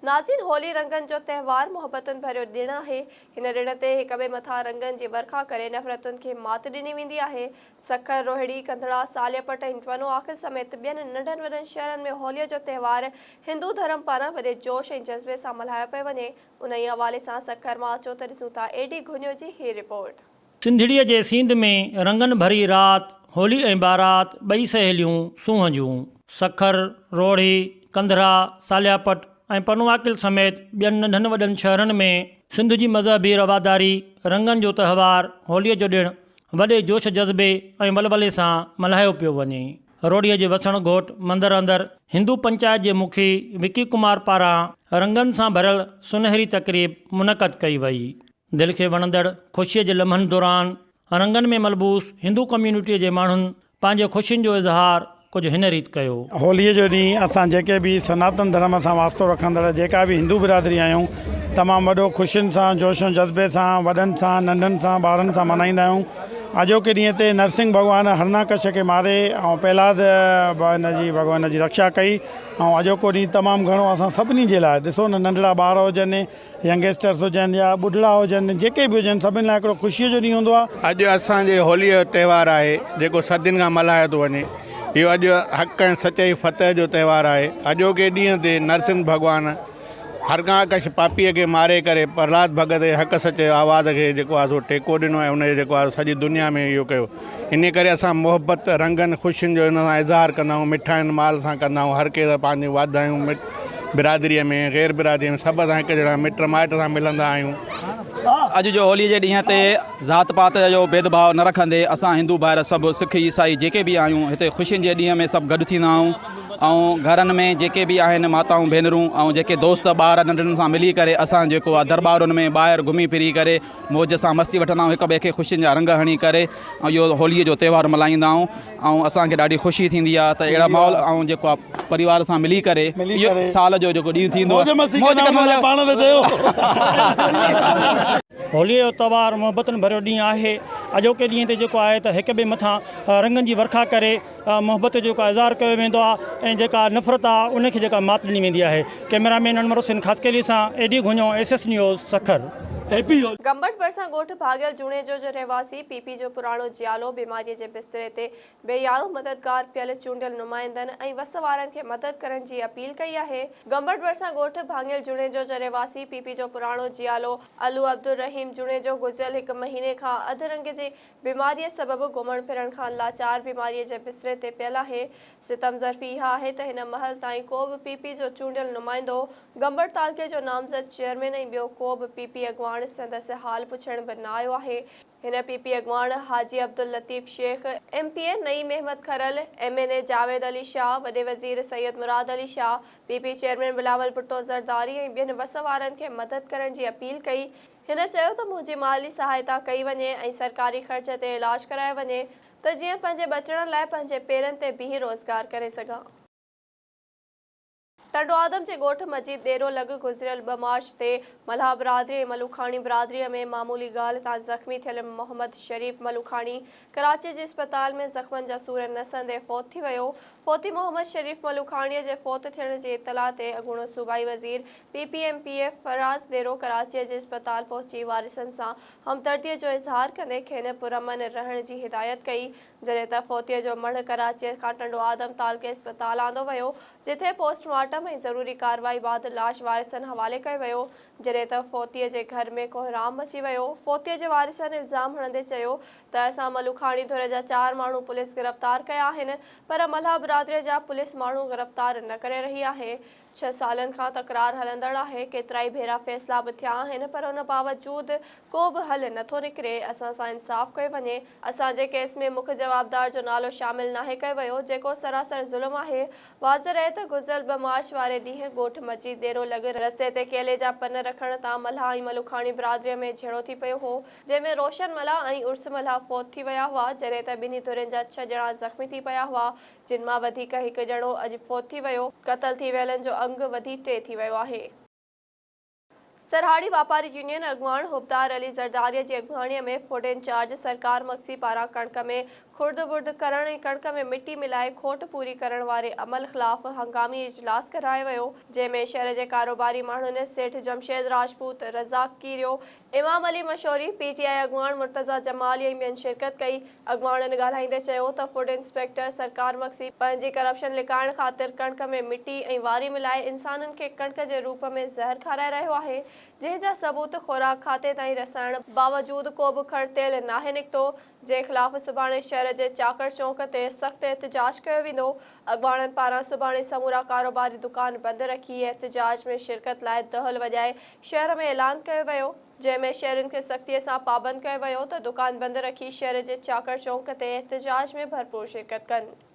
नाज़रीन, होली रंगन जो त्यौहार मोहब्बतुनि भरियो ॾिणु आहे। हिन ॾिण ते हिक ॿिए मथां रंगनि जी वर्खा करे नफ़रतुनि खे मात ॾिनी वेंदी आहे। सखर, रोहिड़ी, कंधड़ा, सालियापट ऐं वनो आख़िल समेत ॿियनि नंढनि वॾनि शहरनि में होलीअ जो त्यौहार हिंदू धर्म पारां वॾे जोश ऐं जज़्बे सां मल्हायो पियो वञे। उन ई हवाले सां सखर मां अचो त ॾिसूं था एडी घुञो जी हीअ रिपोर्ट। सिंधड़ीअ जे सींध में रंगनि भरी राति, होली ऐं बारात ॿई सहेलियूं सूंह जूं। सखर, रोहिड़ी, कंधड़ा, सालियापट ऐं पनुआकिल समेत ॿियनि नंढनि वॾनि शहरनि में सिंध जी मज़हबी रवादारी रंगनि जो त्योहार होलीअ जो ॾिणु वॾे जोश जज़्बे ऐं वलवले सां मल्हायो पियो वञे। रोडीअ जे वसण घोट मंदरु अंदरि हिंदू पंचायत जे मुखी विकी कुमार पारां रंगनि सां भरियल सुनहरी तक़रीब मुनक़द कई वई। दिलि खे वणंदड़ ख़ुशीअ जे लम्हनि दौरान रंगनि में मलबूस हिंदू कम्यूनिटीअ जे माण्हुनि पंहिंजे ख़ुशियुनि जो इज़हार कुझु हिन रीति कयो। होलीअ जो ॾींहुं असां जेके बि सनातन धर्म सां वास्तो रखंदड़ जेका बि हिंदू बिरादरी आहियूं, तमामु वॾो ख़ुशियुनि सां जोश जज़्बे सां वॾनि सां नंढनि सां ॿारनि सां मल्हाईंदा आहियूं। अॼोके ॾींहं ते नरसिंह भॻवानु हरणाकश खे मारे ऐं प्रहलाद भॻवान जी रक्षा कई। ऐं अॼोको ॾींहुं तमामु घणो असां सभिनी जे लाइ ॾिसो न, नंढड़ा ॿार हुजनि, यंगस्टर्स हुजनि या ॿुढड़ा हुजनि, जेके बि हुजनि, सभिनी लाइ हिकिड़ो ख़ुशीअ जो ॾींहुं हूंदो आहे। अॼु असांजे होलीअ जो त्यौहार आहे जेको सदियुनि खां मल्हायो थो वञे। इहो अॼु हक़ ऐं सचाई फतेह जो त्यौहार आहे। अॼोके ॾींहं ते नरसिंह भॻवानु हरणाकश पापीअ खे मारे करे प्रहलाद भॻत जे हक़ सचे आवाज़ खे जेको आहे सो टेको ॾिनो ऐं उनजो जेको आहे सॼी दुनिया में इहो कयो। इन करे असां मोहबत रंगनि ख़ुशियुनि जो इन सां इज़हार कंदा आहियूं, मिठाइनि माल सां कंदा आहियूं। हर कंहिं पंहिंजूं वाधायूं बिरादरीअ में गैर बिरादरीअ में सभु असां हिकु जहिड़ा मिट माइट सां मिलंदा आहियूं। अॼु जो होलीअ जे ॾींहं ते ज़ात पात जो भेदभाव न रखंदे असां हिंदू भाइर सभु सिख ईसाई जेके बि आहियूं हिते ख़ुशियुनि जे ॾींहं में सभु गॾु थींदा आहियूं। ऐं घरनि में जेके बि आहिनि माताऊं भेनरूं ऐं जेके दोस्त ॿार नंढनि सां मिली करे असां जेको आहे दरबारुनि में ॿाहिरि घुमी फिरी करे मौज सां मस्ती वठंदा आहियूं, हिक ॿिए खे ख़ुशियुनि जा रंग हणी करे ऐं इहो होलीअ जो त्यौहार मल्हाईंदा आहियूं। ऐं असांखे ॾाढी ख़ुशी थींदी आहे त अहिड़ा माहौल ऐं जेको आहे परिवार सां मिली करे इहो साल जो जेको ॾींहुं थींदो आहे। होलीअ जो त्योहार मोहबतुनि भरियो ॾींहुं आहे। अॼोके ॾींहं ते जेको आहे त हिक ॿिए मथां रंगनि जी वर्खा करे मोहबत जो जेको इज़हार कयो वेंदो आहे ऐं जेका नफ़रत आहे उनखे जेका मात ॾिनी वेंदी आहे। कैमरामैन अनवर हुसैन ख़ासकेली सां एडी घुञो, SS न्यूज़, सखर। गंबट भरिसां ॻोठ भाॻियल जूणे जो रहवासी पीपी जो पुराणो जियालो बीमारीअ जे बिस्तरे ते बेयारो मददगार पियल चूंडियल नुमाइंदनि ऐं वस वारनि खे मदद करण जी अपील कई आहे। गंबट भरिसां ॻोठ भाॻियल जूणे जो रहवासी पीपी जो पुराणो जियालो अलू अब्दुल रहीम जूणे जो गुज़िरियल हिकु महीने खां अधरंग जी बीमारीअ सबबि घुमण फिरण खां लाचार बीमारीअ जे बिस्तरे ते पियल आहे। सितम ज़र्फ़ी इहा आहे त हिन महल ताईं को बि पीपी जो चूंडियल नुमाइंदो, गंबट तालके जो नामज़द चेयरमैन ऐं ॿियो को बि पीपी अॻवान संदसि हाल पुछण बि न आयो आहे। हिन पीपी अॻवान हाजी अब्दुल लतीफ़ शेख, MPA नईम अहमद खरल, MNA जावेद अली शाह, वॾे वज़ीर सैयद मुराद अली शाह, पीपी चेयरमैन बिलावल भुट्टो ज़रदारी ऐं ॿियनि वस वारनि खे मदद करण जी अपील कई। हिन चयो त मुंहिंजी माली सहायता कई वञे ऐं सरकारी ख़र्च ते इलाज करायो वञे त जीअं पंहिंजे बचण लाइ पंहिंजे पेरनि ते बीह रोज़गार करे सघां। टंडो आदम जे ॻोठ मजीद डेरो लॻ गुज़िरियल 2 मार्च ते मल्हा बिरादरी ऐं मलूखानी बिरादरीअ में मामूली ॻाल्हि तां ज़ख़्मी थियल मोहम्मद शरीफ़ मलूखानी कराची जे अस्पताल में ज़ख़्मनि जा सूर नसंदे फ़ौत थी वियो। फ़ौती मोहम्मद शरीफ़ मलूखानीअ जे फ़ौत थियण जी इतला ते अॻूणो सूबाई वज़ीर PPMPF फराज़ डेरो कराचीअ जे अस्पताल पहुची वारिसनि सां हमदर्दीअ जो इज़हार कंदे खेनि पुरअमन रहण जी हिदायत कई। जॾहिं त फ़ौतीअ जो मढ़ कराचीअ खां टंडो आदम तालके अस्पताल आंदो वियो, जिथे पोस्टमार्टम ऐं ज़रूरी कार्रवाई बाद लाश वारिसनि हवाले कयो वियो। जॾहिं त फ़ौतीअ जे घर में कोहराम मची वियो। फ़ौतीअ जे वारिसनि इल्ज़ाम हणंदे चयो त असां मलूखानी धुर जा 4 माण्हू पुलिस गिरफ़्तार कया आहिनि, पर मल्हा बिरादरीअ जा पुलिस माण्हू गिरफ़्तार न करे रही आहे। 6 सालनि खां तकरार हलंदड़ आहे। केतिरा ई भेरा फ़ैसिला बि थिया आहिनि, पर उन बावजूद को बि हल नथो निकिरे। असां सां इंसाफ़ कयो वञे। असांजे केस में मुख्य जवाबदार जो नालो शामिल नाहे कयो वियो, जेको सरासर ज़ुल्म आहे। वाज़ रहे त गुज़िरियल 2 मार्च बमाश वारे ॾींहुं ॻोठ मस्जिद ॾेरो लॻ रस्ते ते केले जा पन रखण तां मल्हा ऐं मलुखाणी बिरादरीअ में झेड़ो थी पियो हो, जंहिंमें रोशन मल्हा ऐं उर्स मल्हा फ़ौत थी विया हुआ, जॾहिं त ॿिन्ही धुरियुनि जा 6 ॼणा ज़ख़्मी थी पिया हुआ, जिन मां वधीक हिकु ॼणो अॼु फ़ौत थी वियो। क़तल थी वियलनि जो अंग वधी 3 थी वियो आहे। सरहाड़ी वापारी यूनियन अॻुवाण हुबदार अली ज़रदारीअ जी अॻुवाणीअ में फूड इंचार्ज सरकार मक्सी पारां कणक में खुर्द बुर्द करण ऐं कणक में मिटी मिलाए खोट पूरी करण वारे अमल ख़िलाफ़ हंगामी इजलास करायो वियो, जंहिंमें शहर जे कारोबारी माण्हुनि सेठ जमशेद राजपूत, रज़ाक कीरियो, इमाम अली मशोरी, पीटीआई अॻुवाण मुर्तज़ा जमाली ऐं ॿियनि शिरकत कई। अॻुवाणनि ॻाल्हाईंदे चयो त फूड इंस्पेक्टर सरकार मक्सी पंहिंजी करप्शन लिकाइण ख़ातिर कणक में मिटी ऐं वारी मिलाए इंसाननि खे कणक जे रूप में ज़हर खाराए रहियो आहे, जंहिंजा सबूत ख़ुराक खाते ताईं रसाइण बावजूदि को बि खड़तेल नाहे निकितो, जे ख़िलाफ़ सुभाणे शहर जे चाकर चौक ते सख़्तु एहतिजाज कयो वेंदो। अॻुवाणनि पारां सुभाणे समूरा कारोबारी दुकान बंदि रखी एहतिजाज में शिरकत लाइ दहल वॼाए शहर में ऐलान कयो वियो, जंहिंमें शहरियुनि खे सख़्तीअ सां पाबंद कयो वियो त दुकान बंदि रखी शहर जे चाकर चौक ते एहतिजाज में भरपूर शिरकत कनि।